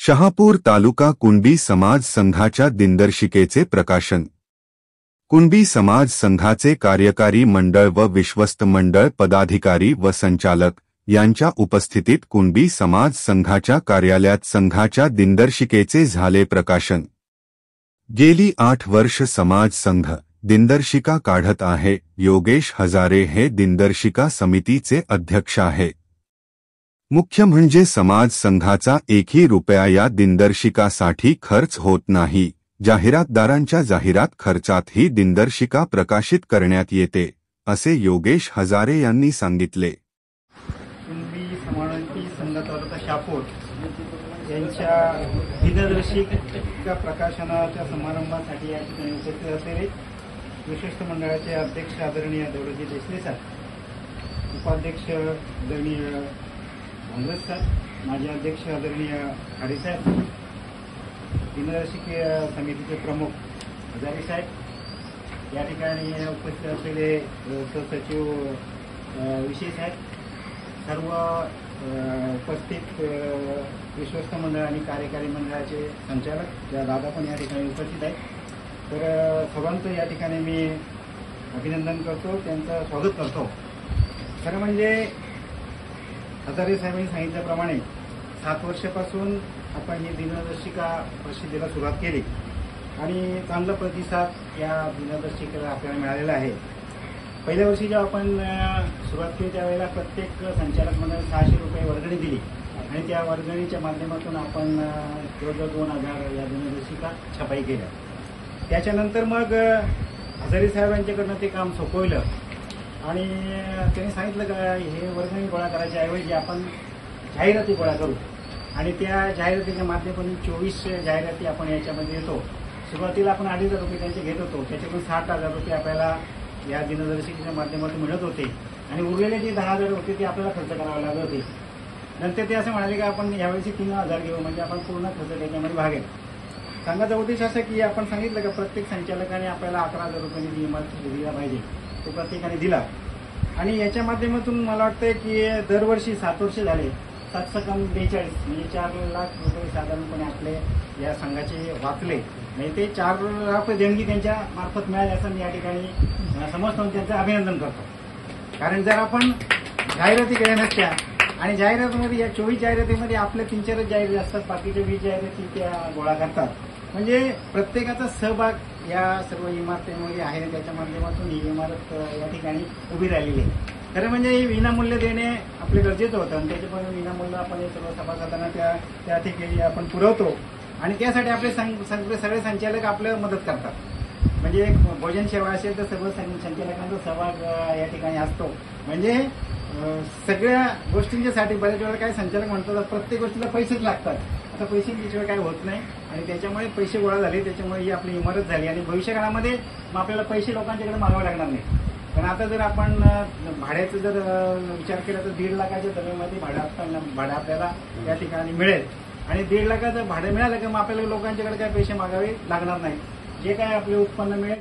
शहापूर तालुका कुणबी समाज संघाच्या दिनदर्शिकेचे प्रकाशन। कुणबी समाज संघाचे कार्यकारी मंडळ व विश्वस्त मंडळ पदाधिकारी व संचालक यांच्या उपस्थितीत कुणबी समाज संघाच्या कार्यालयात संघाच्या दिनदर्शिकेचे झाले प्रकाशन। गेली 8 वर्ष समाज संघ दिनदर्शिका काढत आहे। योगेश हजारे हे दिनदर्शिका समितीचे अध्यक्ष आहे। मुख्य म्हणजे समाज संघाचा एकही रुपया या दिनदर्शिकासाठी खर्च होत नाही। जाहिरातदारांच्या जाहिरात खर्चात ही दिनदर्शिका प्रकाशित करण्यात येते, असे योगेश हजारे यांनी सांगितले। कुणबी समाज संघ तालुका शहापूर यांच्या दिनदर्शिका प्रकाशनाच्या समारंभासाठी या ठिकाणी उपस्थित असलेले विशिष्ट मंडळाचे अध्यक्ष आदरणीय दौलतजी देशले साहेब, उपाध्यक्ष आदरणीय काँग्रेस साहेब, माजी अध्यक्ष आदरणीय खाडे साहेब, दिनदर्शिका समितीचे प्रमुख हजारे साहेब, या ठिकाणी उपस्थित असलेले सहसचिव विशेष साहेब, सर्व उपस्थित विश्वस्त मंडळ आणि कार्यकारी मंडळाचे संचालक ज्या दादा पण या ठिकाणी उपस्थित आहेत, तर सर्वांचं या ठिकाणी मी अभिनंदन करतो, त्यांचं स्वागत करतो। खरं म्हणजे हजारे साहेबांनी सांगितल्याप्रमाणे 7 वर्षापासून आपण ही दिनदर्शिका प्रसिद्धीला सुरुवात केली आणि चांगला प्रतिसाद या दिनदर्शिकेला आपल्याला मिळालेला आहे। पहिल्या वर्षी जेव्हा आपण सुरुवात केली त्यावेळेला प्रत्येक संचालक मंडळ 600 रुपये वर्गणी दिली आणि त्या वर्गणीच्या माध्यमातून आपण जवळजवळ 2000 या दिनदर्शिका छपाई केल्या। त्याच्यानंतर मग हजारे साहेबांच्याकडनं ते काम सोपवलं आणि त्यांनी सांगितलं का हे वर्गणी गोळा करायच्या ऐवजी आपण जाहिराती गोळा करू आणि त्या जाहिरातीच्या माध्यमातून 24 जाहिराती आपण याच्यामध्ये येतो। सुरुवातीला आपण 2,500 रुपये त्यांचे घेत होतो, त्याच्यातून 60,000 रुपये आपल्याला या दिनदर्शिकेच्या माध्यमातून मिळत होते आणि उरलेले जे 10,000 होते ते आपल्याला खर्च करावे लागत होते। नंतर ते असं म्हणाले की आपण यावेळी 3,000 घेऊ, म्हणजे आपण पूर्ण खर्च त्याच्यामध्ये भागेल। सांगायचा उद्देश असा की आपण सांगितलं का प्रत्येक संचालकाने आपल्याला 11,000 रुपये निधी इमारतीसाठी दिला पाहिजे, तो प्रत्येकाने दिला आणि याच्या माध्यमातून मला वाटतं की दरवर्षी 7 वर्ष झाले 7×42 म्हणजे 4 लाख रुपये साधारणपणे आपले या संघाचे वाचले, म्हणजे ते 4 लाख रुपये देणगी त्यांच्या मार्फत मिळाले असं मी या ठिकाणी समजतो, त्यांचं अभिनंदन करतो। कारण जर आपण जाहिराती केल्या नसत्या आणि जाहिरातीमध्ये या 24 जाहिरातीमध्ये आपल्या 3-4 जाहिराती असतात, बाकीच्या 20 जाहिराती त्या गोळा करतात, म्हणजे प्रत्येकाचा सहभाग या सर्व इमारतीमध्ये आहे। त्याच्या माध्यमातून ही इमारत या ठिकाणी उभी राहिलेली आहे। खरं म्हणजे हे विनामूल्य देणे आपले गरजेचं होतं आणि त्याच्यामुळे विनामूल्य आपण हे सर्व सभासदांना त्या ठिकाणी आपण पुरवतो आणि त्यासाठी आपले सगळे संचालक आपल्याला मदत करतात। म्हणजे एक भोजन सेवा असेल तर सर्व संचालकांचा सहभाग या ठिकाणी असतो। म्हणजे सगळ्या गोष्टींच्यासाठी बऱ्याच वेळा काय संचालक म्हणतात प्रत्येक गोष्टीला पैसेच लागतात, आता पैशांशिवाय काय होत नाही आणि त्याच्यामुळे पैसे गोळा झाले, त्याच्यामुळे ही आपली इमारत झाली आणि भविष्यकाळामध्ये मग आपल्याला पैसे लोकांच्याकडे मागावे लागणार नाही। पण आता जर आपण भाड्याचा जर विचार केला तर 1.5 लाखाच्या जमिनीमध्ये भाडं आपल्याला या ठिकाणी मिळेल आणि 1.5 लाखाचं भाडं मिळालं की मग आपल्याला लोकांच्याकडे काय पैसे मागावे लागणार नाही, जे काय आपले उत्पन्न मिळेल